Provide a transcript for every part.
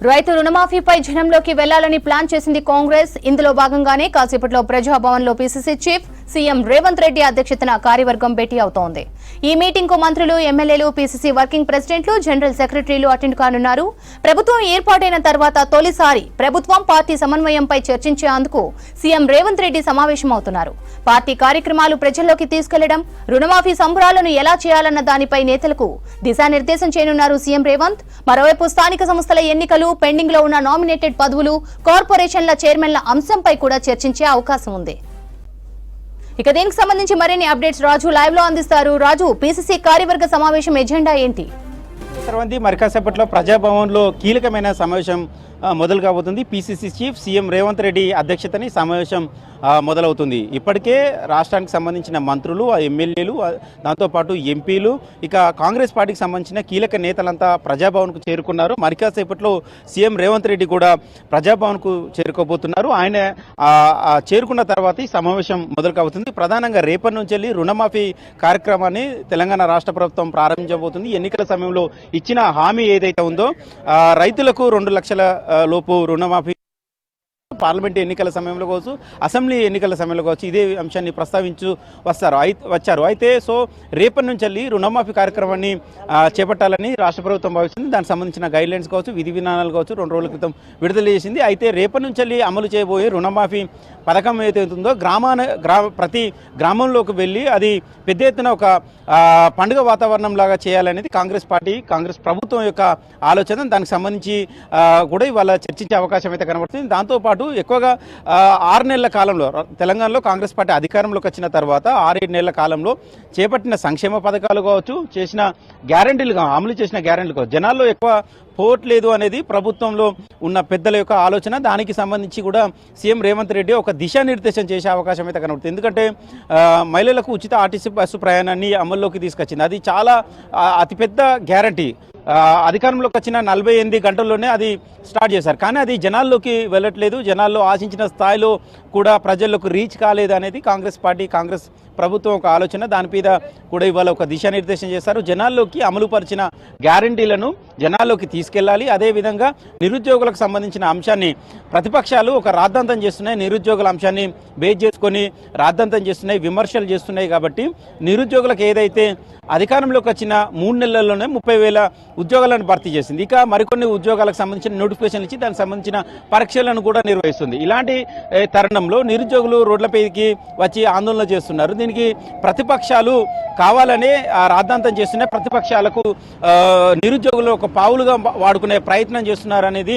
రైతు రుణమాఫీపై జనంలోకి వెళ్లాలని ప్లాన్ చేసింది కాంగ్రెస్. ఇందులో భాగంగానే కాసేపట్లో ప్రజాభవన్ లో PCC chief CM Revanth Reddy అధ్యక్షతన కార్యవర్గం భేటీ అవుతోంది. ఈ మీటింగ్ కు మంత్రులు, ఎమ్మెల్యేలు, పీసీసీ వర్కింగ్ ప్రెసిడెంట్లు, జనరల్ సెక్రటరీలు అటెండ్ కానున్నారు. ప్రభుత్వం ఏర్పాటైన తర్వాత తొలిసారి ప్రభుత్వం పార్టీ సమన్వయంపై చర్చించేందుకు సీఎం రేవంత్ రెడ్డి సమావేశమవుతున్నారు. పార్టీ కార్యక్రమాలు ప్రజల్లోకి తీసుకెళ్లడం, రుణమాఫీ సంబరాలను ఎలా చేయాలన్న దానిపై నేతలకు దిశానిర్దేశం చేయనున్నారు సీఎం రేవంత్. మరోవైపు స్థానిక సంస్థల ఎన్నికలు, పెండింగ్ లో ఉన్న నామినేటెడ్ పదవులు, కార్పొరేషన్ల చైర్మన్ల అంశంపై కూడా చర్చించే అవకాశం ఉంది. ఇక దీనికి సంబంధించి మరిన్ని అప్డేట్స్ రాజు లైవ్ లో అందిస్తారు. రాజు, పీసీసీ కార్యవర్గ సమావేశం ఎజెండా ఏంటి? మరి కాసేపట్లో ప్రజాభవన్ లో కీలకమైన సమావేశం మొదలు కాబోతుంది. PCC chief CM Revanth Reddy అధ్యక్షతని సమావేశం మొదలవుతుంది. ఇప్పటికే రాష్ట్రానికి సంబంధించిన మంత్రులు, ఎమ్మెల్యేలు, దాంతోపాటు ఎంపీలు, ఇక కాంగ్రెస్ పార్టీకి సంబంధించిన కీలక నేతలంతా ప్రజాభవన్కు చేరుకున్నారు. మరి కాసేపట్లో సీఎం రేవంత్ రెడ్డి కూడా ప్రజాభవన్కు చేరుకోబోతున్నారు. ఆయన చేరుకున్న తర్వాత ఈ సమావేశం మొదలు కాబోతుంది. ప్రధానంగా రేపటి నుంచి వెళ్ళి రుణమాఫీ కార్యక్రమాన్ని తెలంగాణ రాష్ట్ర ప్రభుత్వం ప్రారంభించబోతుంది. ఎన్నికల సమయంలో ఇచ్చిన హామీ ఏదైతే ఉందో రైతులకు 2 లక్షల లోపు రుణమాఫీ, పార్లమెంట్ ఎన్నికల సమయంలో కావచ్చు, అసెంబ్లీ ఎన్నికల సమయంలో కావచ్చు, ఇదే అంశాన్ని ప్రస్తావించు వచ్చారు. అయితే రేపటి నుంచి వెళ్ళి రుణమాఫీ కార్యక్రమాన్ని చేపట్టాలని రాష్ట్ర ప్రభుత్వం భావిస్తుంది. దానికి సంబంధించిన గైడ్ లైన్స్ కావచ్చు, విధి విధానాలు కావచ్చు 2 రోజుల క్రితం విడుదల చేసింది. అయితే రేపటి నుంచి వెళ్ళి అమలు చేయబోయే రుణమాఫీ పథకం ఏదైతే ఉందో ప్రతి గ్రామంలోకి వెళ్ళి అది పెద్ద ఎత్తున ఒక పండుగ వాతావరణం లాగా చేయాలనేది కాంగ్రెస్ ప్రభుత్వం యొక్క ఆలోచన. దానికి సంబంధించి కూడా ఇవాళ చర్చించే అవకాశం అయితే కనబడుతుంది. దాంతోపాటు ఎక్కువగా 6 నెలల కాలంలో తెలంగాణలో కాంగ్రెస్ పార్టీ అధికారంలోకి వచ్చిన తర్వాత 6-7 నెలల కాలంలో చేపట్టిన సంక్షేమ పథకాలు కావచ్చు, చేసిన గ్యారంటీలు, అమలు చేసిన గ్యారంటీలు కావచ్చు, జనాల్లో ఎక్కువ పోవట్లేదు అనేది ప్రభుత్వంలో ఉన్న పెద్దల యొక్క ఆలోచన. దానికి సంబంధించి కూడా సీఎం రేవంత్ రెడ్డి ఒక దిశానిర్దేశం చేసే అవకాశం అయితే కనబడుతుంది. ఎందుకంటే మహిళలకు ఉచిత ఆర్టీసీ బస్సు ప్రయాణాన్ని అమల్లోకి తీసుకొచ్చింది. అది చాలా అతిపెద్ద గ్యారంటీ. అధికారంలోకి వచ్చిన 48 గంటల్లోనే అది స్టార్ట్ చేశారు. కానీ అది జనాల్లోకి వెళ్ళట్లేదు. జనాల్లో ఆశించిన స్థాయిలో కూడా ప్రజల్లోకి రీచ్ కాలేదు అనేది కాంగ్రెస్ ప్రభుత్వం ఒక ఆలోచన. దాని మీద కూడా ఇవాళ ఒక దిశానిర్దేశం చేశారు. జనాల్లోకి అమలుపరిచిన గ్యారంటీలను జనాల్లోకి తీసుకెళ్లాలి. అదేవిధంగా నిరుద్యోగులకు సంబంధించిన అంశాన్ని ప్రతిపక్షాలు ఒక రాద్ధాంతం చేస్తున్నాయి. నిరుద్యోగుల అంశాన్ని బేస్ చేసుకొని రాద్ధాంతం చేస్తున్నాయి, విమర్శలు చేస్తున్నాయి. కాబట్టి నిరుద్యోగులకు ఏదైతే అధికారంలోకి వచ్చిన 3 నెలల్లోనే 30,000 ఉద్యోగాలను భర్తీ చేసింది. ఇక మరికొన్ని ఉద్యోగాలకు సంబంధించిన నోటిఫికేషన్లు ఇచ్చి దానికి సంబంధించిన పరీక్షలను కూడా నిర్వహిస్తుంది. ఇలాంటి తరుణంలో నిరుద్యోగులు రోడ్లపైకి వచ్చి ఆందోళన చేస్తున్నారు. దీనికి ప్రతిపక్షాలు కావాలనే రాద్ధాంతం చేస్తున్నాయి. ప్రతిపక్షాలకు నిరుద్యోగులు ఒక పావులుగా వాడుకునే ప్రయత్నం చేస్తున్నారు అనేది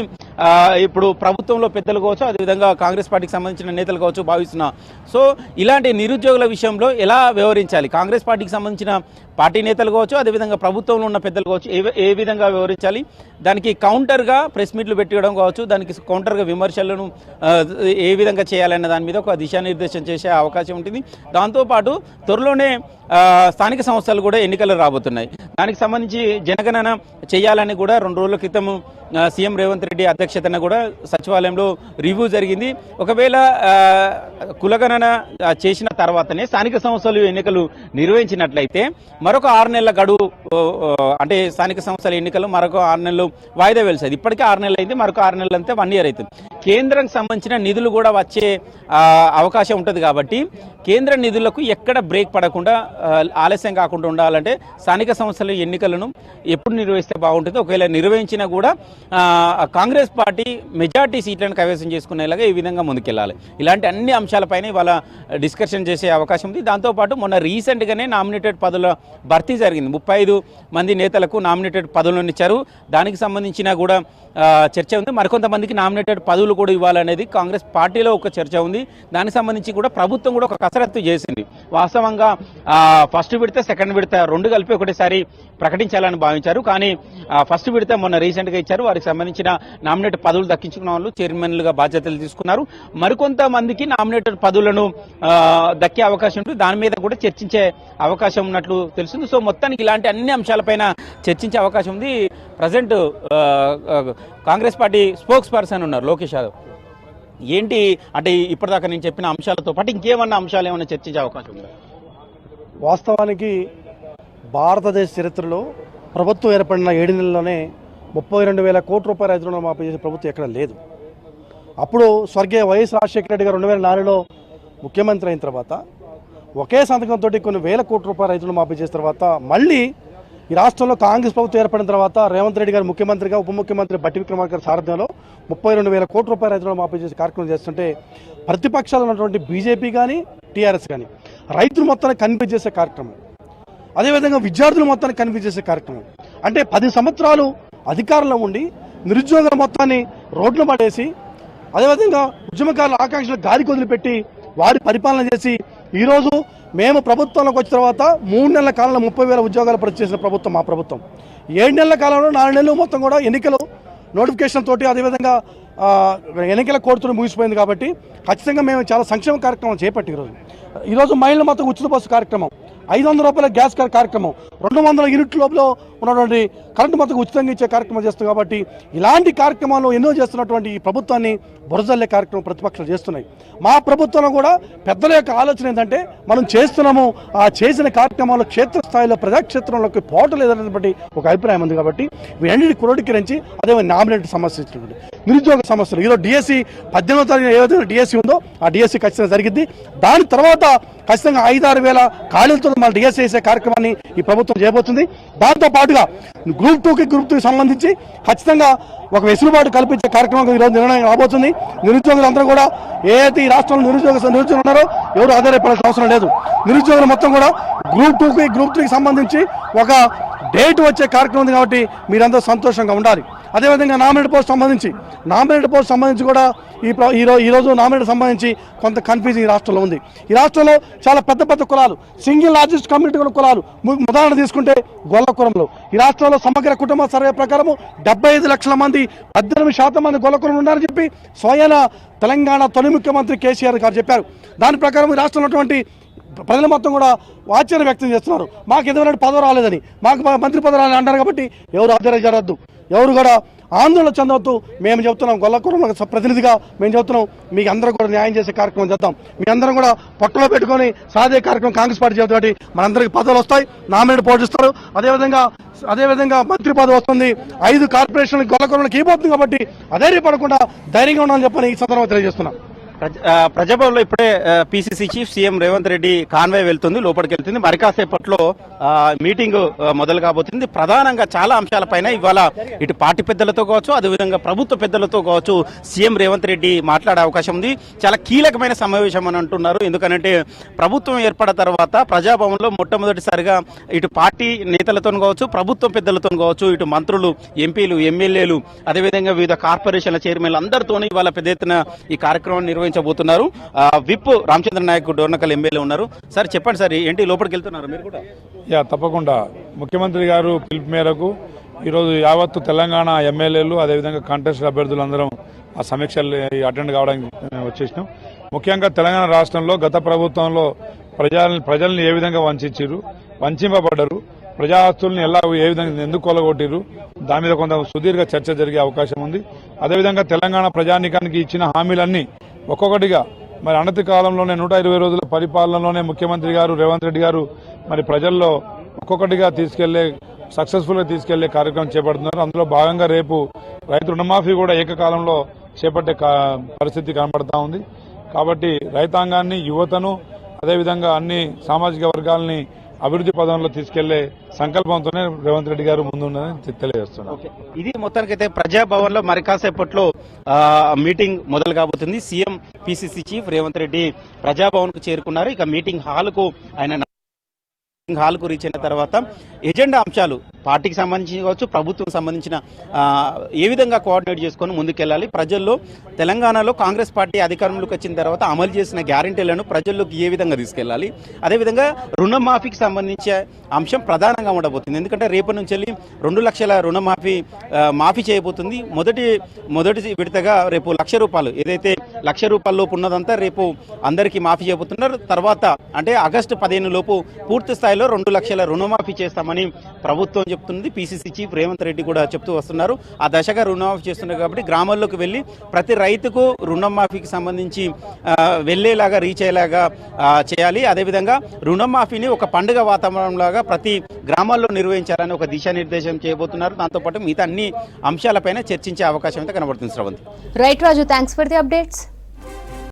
ఇప్పుడు ప్రభుత్వంలో పెద్దలు కావచ్చు, అదేవిధంగా కాంగ్రెస్ పార్టీకి సంబంధించిన నేతలు కావచ్చు భావిస్తున్నా. ఇలాంటి నిరుద్యోగుల విషయంలో ఎలా వ్యవహరించాలి, కాంగ్రెస్ పార్టీకి సంబంధించిన పార్టీ నేతలు కావచ్చు, అదేవిధంగా ప్రభుత్వంలో ఉన్న పెద్దలు కావచ్చు ఏ విధంగా వ్యవహరించాలి, దానికి కౌంటర్గా ప్రెస్ మీట్లు పెట్టడం కావచ్చు, దానికి కౌంటర్గా విమర్శలను ఏ విధంగా చేయాలన్న దాని మీద ఒక దిశానిర్దేశం చేసే అవకాశం ఉంటుంది. దాంతోపాటు త్వరలోనే స్థానిక సంస్థలు కూడా ఎన్నికలు రాబోతున్నాయి. దానికి సంబంధించి జనగణన చేయాలని కూడా 2 రోజుల క్రితం సీఎం రేవంత్ రెడ్డి అధ్యక్షతన కూడా సచివాలయంలో రివ్యూ జరిగింది. ఒకవేళ కులగణన చేసిన తర్వాతనే స్థానిక సంస్థలు ఎన్నికలు నిర్వహించినట్లయితే మరొక 6 నెలల గడువు, అంటే స్థానిక సంస్థల ఎన్నికలు మరొక 6 నెలలు వాయిదా వేల్సేది. ఇప్పటికే 6 నెలలు అయింది, మరొక 6 నెలలు అంతే 1 ఇయర్ అవుతుంది. కేంద్రానికి సంబంధించిన నిధులు కూడా వచ్చే అవకాశం ఉంటుంది. కాబట్టి కేంద్ర నిధులకు ఎక్కడ బ్రేక్ పడకుండా, ఆలస్యం కాకుండా ఉండాలంటే స్థానిక సంస్థల ఎన్నికలను ఎప్పుడు నిర్వహిస్తే బాగుంటుంది. ఒకవేళ నిర్వహించినా కూడా కాంగ్రెస్ పార్టీ మెజార్టీ సీట్లను కైవసం చేసుకునేలాగా ఈ విధంగా ముందుకెళ్లాలి. ఇలాంటి అన్ని అంశాలపైన ఇవాళ డిస్కషన్ చేసే అవకాశం ఉంది. దాంతోపాటు మొన్న రీసెంట్గానే నామినేటెడ్ పదవుల భర్తీ జరిగింది. 35 మంది నేతలకు నామినేటెడ్ పదవులను ఇచ్చారు. దానికి సంబంధించిన కూడా చర్చ ఉంది. మరికొంతమందికి నామినేటెడ్ పదవులు కూడా ఇవ్వాలనేది కాంగ్రెస్ పార్టీలో ఒక చర్చ ఉంది. దానికి సంబంధించి కూడా ప్రభుత్వం కూడా ఒక కసరత్తు చేసింది. వాస్తవంగా ఫస్ట్ విడత, సెకండ్ విడత 2 కలిపి ఒకటేసారి ప్రకటించాలని భావించారు. కానీ ఫస్ట్ విడత మొన్న రీసెంట్గా ఇచ్చారు. వారికి సంబంధించిన నామినేటెడ్ పదవులు దక్కించుకున్న వాళ్ళు చైర్మన్లుగా బాధ్యతలు తీసుకున్నారు. మరికొంతమందికి నామినేటెడ్ పదవులను దక్కే అవకాశం ఉంటుంది. దాని మీద కూడా చర్చించే అవకాశం ఉన్నట్లు తెలుస్తుంది. మొత్తానికి ఇలాంటి అన్ని అంశాలపైన చర్చించే అవకాశం ఉంది. Present Congress party spokes person ఉన్నారు లోకేష్ యాదవ్. ఏంటి అంటే ఇప్పటిదాకా నేను చెప్పిన అంశాలతో పాటు ఇంకేమన్నా అంశాలు ఏమైనా చర్చించే అవకాశం ఉందా? వాస్తవానికి భారతదేశ చరిత్రలో ప్రభుత్వం ఏర్పడిన 7 నెలల్లోనే 32,000 కోట్ల రూపాయల రైతు రుణమాఫీ చేసే ప్రభుత్వం ఎక్కడ లేదు. అప్పుడు స్వర్గీయ వైఎస్ రాజశేఖర రెడ్డి గారు 2004లో ముఖ్యమంత్రి అయిన తర్వాత ఒకే సంతకంతో కొన్ని వేల కోట్ల రూపాయల రైతులు మాఫీ చేసిన తర్వాత మళ్ళీ ఈ రాష్ట్రంలో కాంగ్రెస్ ప్రభుత్వం ఏర్పడిన తర్వాత రేవంత్ రెడ్డి గారు ముఖ్యమంత్రిగా ఉప ముఖ్యమంత్రి బట్టి విక్రమార్క గారి సారథ్యంలో 32,000 కోట్ల రూపాయల రైతులు మాఫీ చేసే కార్యక్రమం చేస్తుంటే ప్రతిపక్షాలు ఉన్నటువంటి బీజేపీ కానీ టీఆర్ఎస్ కానీ రైతులు మొత్తాన్ని కన్విన్స్ చేసే కార్యక్రమం, అదేవిధంగా విద్యార్థులు మొత్తాన్ని కన్విన్స్ చేసే కార్యక్రమం. అంటే 10 సంవత్సరాలు అధికారంలో ఉండి నిరుద్యోగుల మొత్తాన్ని రోడ్లు పడేసి అదేవిధంగా ఉద్యమకారుల ఆకాంక్షలు గాలికి వదిలిపెట్టి వారి పరిపాలన చేసి ఈరోజు మేము ప్రభుత్వంలోకి వచ్చిన తర్వాత 3 నెలల కాలంలో 30,000 ఉద్యోగాలు భర్తీ చేసిన ప్రభుత్వం మా ప్రభుత్వం. 7 నెలల కాలంలో 4 నెలలు మొత్తం కూడా ఎన్నికలు నోటిఫికేషన్ తోటి అదేవిధంగా ఎన్నికల కోడ్తో ముగిసిపోయింది. కాబట్టి ఖచ్చితంగా మేము చాలా సంక్షేమ కార్యక్రమం చేపట్టి ఈరోజు మహిళల మొత్తం ఉచిత బస్సు కార్యక్రమం, 500 రూపాయల గ్యాస్ కార్యక్రమం, 200 యూనిట్ల లోపల ఉన్నటువంటి కరెంటు మొత్తం ఉచితంగా ఇచ్చే కార్యక్రమం చేస్తాం. కాబట్టి ఇలాంటి కార్యక్రమాలు ఎన్నో చేస్తున్నటువంటి ఈ ప్రభుత్వాన్ని బురజల్లే కార్యక్రమం ప్రతిపక్షాలు చేస్తున్నాయి. మా ప్రభుత్వంలో కూడా పెద్దల యొక్క ఆలోచన ఏంటంటే మనం చేస్తున్నాము, ఆ చేసిన కార్యక్రమాలు క్షేత్రస్థాయిలో ప్రజాక్షేత్రంలోకి పోవట్లేదనేటువంటి ఒక అభిప్రాయం ఉంది. కాబట్టి వీటన్నిటి క్రోడీకరించి అదే నామినేట్ సమస్య నిరుద్యోగ సమస్యలు ఈరోజు డిఎస్సి 18వ తారీఖున ఏదైతే డిఎస్సి ఉందో ఆ డిఎస్సి ఖచ్చితంగా జరిగింది. దాని తర్వాత ఖచ్చితంగా 5-6 వేల ఖాళీలతో మన డిఎస్సి వేసే కార్యక్రమాన్ని ఈ ప్రభుత్వం చేయబోతుంది. దాంతో పాటుగా గ్రూప్ 2కి గ్రూప్ 3కి సంబంధించి ఖచ్చితంగా ఒక వెసులుబాటు కల్పించే కార్యక్రమం ఈరోజు నిర్ణయం రాబోతుంది. నిరుద్యోగులందరూ కూడా ఏదైతే ఈ రాష్ట్రంలో నిరుద్యోగులు ఉన్నారో ఎవరు ఆధారపడాల్సిన అవసరం లేదు. నిరుద్యోగులు మొత్తం కూడా గ్రూప్ 2కి గ్రూప్ 3కి సంబంధించి ఒక డేట్ వచ్చే కార్యక్రమం ఉంది. కాబట్టి మీరందరూ సంతోషంగా ఉండాలి. అదేవిధంగా నామినేటెడ్ పోస్ట్ సంబంధించి కూడా ఈరోజు నామినేట్ సంబంధించి కొంత కన్ఫ్యూజింగ్ ఈ రాష్ట్రంలో ఉంది. ఈ రాష్ట్రంలో చాలా పెద్ద కులాలు, సింగిల్ లార్జెస్ట్ కమ్యూనిటీ కులాలు ఉదాహరణ తీసుకుంటే గొల్ల కులంలో ఈ రాష్ట్రంలో సమగ్ర కుటుంబ సర్వే ప్రకారము 75 లక్షల మంది 18% మంది గొల్ల కులంలో ఉన్నారని చెప్పి స్వయాన తెలంగాణ తొలి ముఖ్యమంత్రి కేసీఆర్ గారు చెప్పారు. దాని ప్రకారం ఈ రాష్ట్రంలో ఉన్నటువంటి ప్రజలు మొత్తం కూడా ఆశ్చర్యం వ్యక్తం చేస్తున్నారు. మాకు ఎదురైన పదవి రాలేదని, మాకు మంత్రి పదవి రాలని అంటారు. కాబట్టి ఎవరు ఆశ్చర్యజరద్దు, ఎవరు కూడా ఆందోళన చెందవద్దు. మేము చెబుతున్నాం, గొల్లకులం ప్రతినిధిగా మేము చెబుతున్నాం, మీకు అందరూ కూడా న్యాయం చేసే కార్యక్రమం చేద్దాం. మీ అందరం కూడా పొట్టలో పెట్టుకొని సాధే కార్యక్రమం కాంగ్రెస్ పార్టీ చేద్దాం. మనందరికీ పదవులు వస్తాయి, నామినేట్ పోషిస్తారు. అదేవిధంగా మంత్రి పదవి వస్తుంది. 5 కార్పొరేషన్లకు గొల్లకులంకి ఇవ్వబోతుంది. కాబట్టి అధైర్యపడకుండా ధైర్యంగా ఉండాలని చెప్పని ఈ సందర్భంగా తెలియజేస్తున్నాం. ప్రజాభవన్లో ఇప్పుడే PCC chief CM Revanth Reddy convoy వెళ్తుంది, లోపలికి వెళ్తుంది. మరి కాసేపట్లో మీటింగ్ మొదలు కాబోతుంది. ప్రధానంగా చాలా అంశాలపైన ఇవాళ ఇటు పార్టీ పెద్దలతో కావచ్చు, అదేవిధంగా ప్రభుత్వ పెద్దలతో కావచ్చు సీఎం రేవంత్ రెడ్డి మాట్లాడే అవకాశం ఉంది. చాలా కీలకమైన సమావేశం అని అంటున్నారు. ఎందుకంటే ప్రభుత్వం ఏర్పడిన తర్వాత ప్రజాభవన్లో మొట్టమొదటిసారిగా ఇటు పార్టీ నేతలతో కావచ్చు, ప్రభుత్వం పెద్దలతో కావచ్చు, ఇటు మంత్రులు, ఎంపీలు, ఎమ్మెల్యేలు, అదేవిధంగా వివిధ కార్పొరేషన్ల చైర్మన్లు అందరితోనే ఇవాళ పెద్ద ఎత్తున ఈ కార్యక్రమాన్ని నిర్వహించబోతున్నారు. విప్ రామచంద్ర నాయక్ డోర్నకల్ ఎమ్మెల్యే ఉన్నారు. సార్ చెప్పండి సార్, ఏంటి లోపలికి వెళ్తున్నారు మీరు కూడా? తప్పకుండా ముఖ్యమంత్రి గారు పిలుపు మేరకు ఈరోజు యావత్తు తెలంగాణ ఎమ్మెల్యేలు అదేవిధంగా కాంటెస్ట్ అభ్యర్థులు అందరం ఆ సమీక్షలు అటెండ్ కావడానికి వచ్చేసినాం. ముఖ్యంగా తెలంగాణ రాష్ట్రంలో గత ప్రభుత్వంలో ప్రజల్ని ఏ విధంగా వంచింపబడ్డారు, ప్రజా ఆస్తుల్ని ఏ విధంగా ఎందుకు కొలగొట్టిరు, దాని మీద కొంత సుదీర్ఘ చర్చ జరిగే అవకాశం ఉంది. అదేవిధంగా తెలంగాణ ప్రజానీకానికి ఇచ్చిన హామీలన్నీ ఒక్కొక్కటిగా మరి అనతి కాలంలోనే 120 రోజుల పరిపాలనలోనే ముఖ్యమంత్రి గారు రేవంత్ రెడ్డి గారు మరి ప్రజల్లో ఒక్కొక్కటిగా సక్సెస్ఫుల్గా తీసుకెళ్లే కార్యక్రమం చేపడుతున్నారు. అందులో భాగంగా రేపు రైతు రుణమాఫీ కూడా ఏకకాలంలో చేపట్టే పరిస్థితి కనబడతా ఉంది. కాబట్టి రైతాంగాన్ని, యువతను, అదేవిధంగా అన్ని సామాజిక వర్గాలని అభివృద్ధి పదంలో తీసుకెళ్లే సంకల్పంతోనే రేవంత్ రెడ్డి గారు ముందున్నదని తెలియజేస్తున్నారు. ఇది మొత్తానికైతే ప్రజాభవన్ లో మరి కాసేపట్లో మీటింగ్ మొదలు కాబోతుంది. CM PCC chief Revanth Reddy Praja Bhavan కు చేరుకున్నారు. ఇక మీటింగ్ హాల్ కు రీచ్ అయిన తర్వాత ఎజెండా అంశాలు పార్టీకి సంబంధించి కావచ్చు, ప్రభుత్వం సంబంధించిన ఏ విధంగా కోఆర్డినేట్ చేసుకొని ముందుకెళ్లాలి, ప్రజల్లో తెలంగాణలో కాంగ్రెస్ పార్టీ అధికారంలోకి వచ్చిన తర్వాత అమలు చేసిన గ్యారంటీలను ప్రజల్లోకి ఏ విధంగా తీసుకెళ్లాలి, అదేవిధంగా రుణమాఫీకి సంబంధించే అంశం ప్రధానంగా ఉండబోతుంది. ఎందుకంటే రేపటి నుంచి 2 లక్షల రుణమాఫీ మాఫీ చేయబోతుంది. మొదటి విడతగా రేపు ₹1,00,000 ఏదైతే ₹1,00,000 లోపు ఉన్నదంతా రేపు అందరికీ మాఫీ చేయబోతున్నారు. తర్వాత అంటే ఆగస్టు 15 లోపు పూర్తి స్థాయిలో నెలలో 2 లక్షల రుణమాఫీ చేస్తామని ప్రభుత్వం చెప్తుంది. పిసిసి చీఫ్ రేవంత్ రెడ్డి కూడా చెప్తూ వస్తున్నారు. ఆ దశగా రుణమాఫీ చేస్తున్నారు కాబట్టి గ్రామాల్లోకి వెళ్ళి ప్రతి రైతుకు రుణమాఫీకి సంబంధించి వెళ్ళేలాగా రీచ్ అయ్యేలాగా చేయాలి. అదేవిధంగా రుణమాఫీని ఒక పండుగ వాతావరణంలాగా ప్రతి గ్రామాల్లో నిర్వహించాలని ఒక దిశానిర్దేశం చేయబోతున్నారు. దాంతోపాటు మిగతా అన్ని అంశాలపైన చర్చించే అవకాశం అయితే కనబడుతుంది. Sravanthi. Right Raju, thanks for the updates.